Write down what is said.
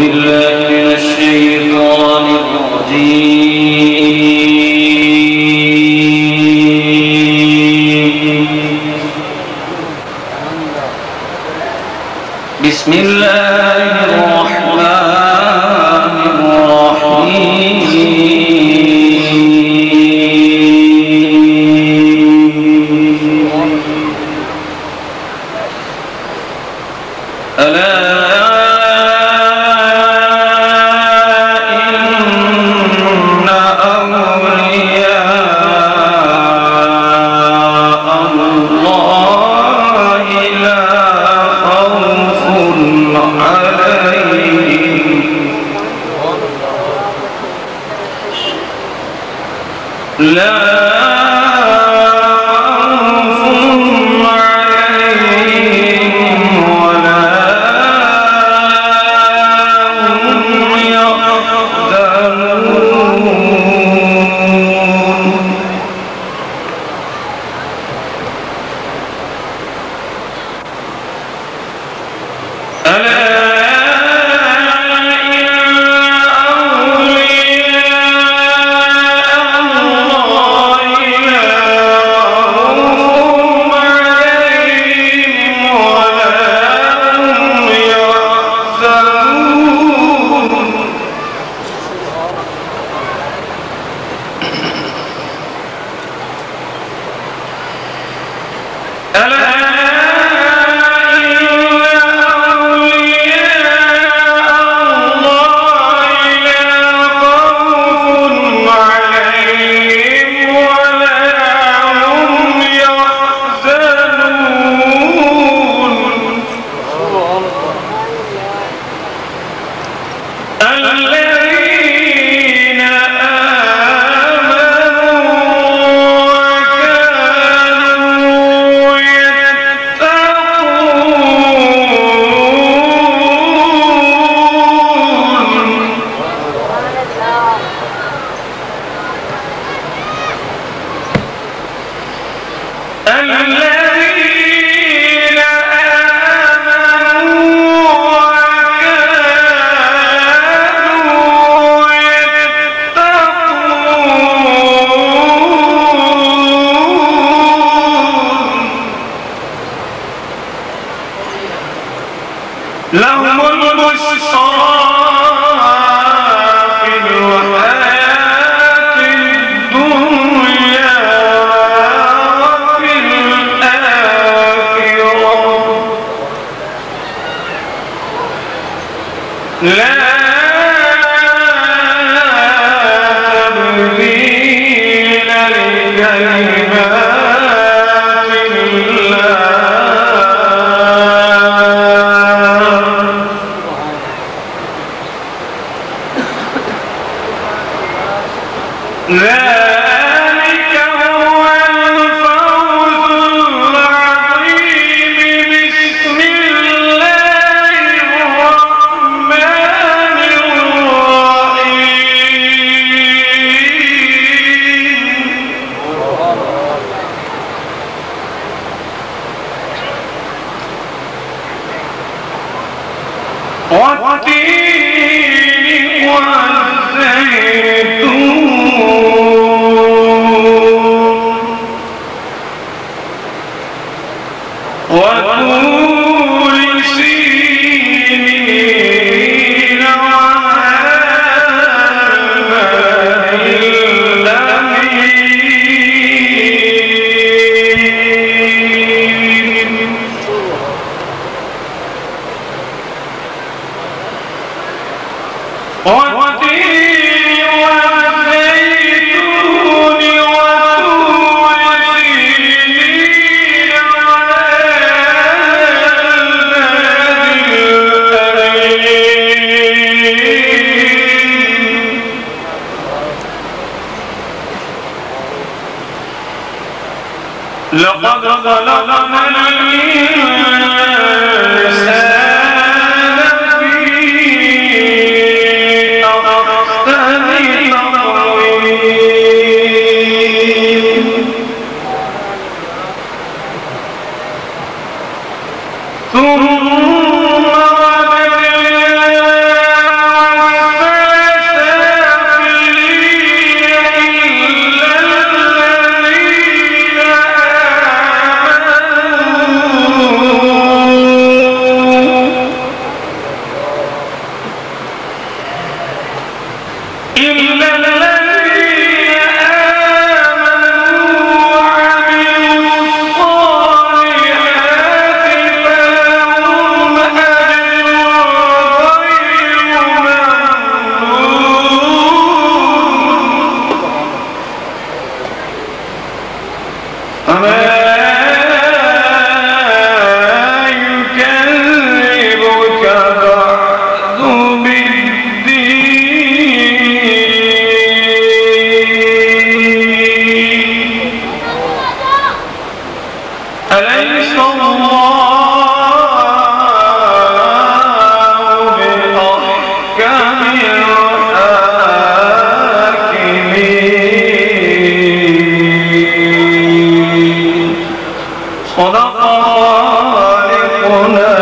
بالله من الشيطان الرجيم. بسم الله الرحمن الرحيم. ألا إن أولياء الله لا خوف عليهم لهم البشرى في الحياة الدنيا وفي الآخرة لا تبديل لكلمات ذلك هو الفوز العظيم. بسم الله الرحمن الرحيم. والتين والزيتون وطور سينين وهذا البلد الأمين. والتين والزيتون وطور سينين لقد خلقنا الإنسان في أحسن تقويم. ثم رددناه إلا الذين آمنوا وعملوا الصالحات فلهم أجر غير ممنون. أما يكذبك بعد بالدين أليس الله بأحكم الحاكمين. صدق خالقنا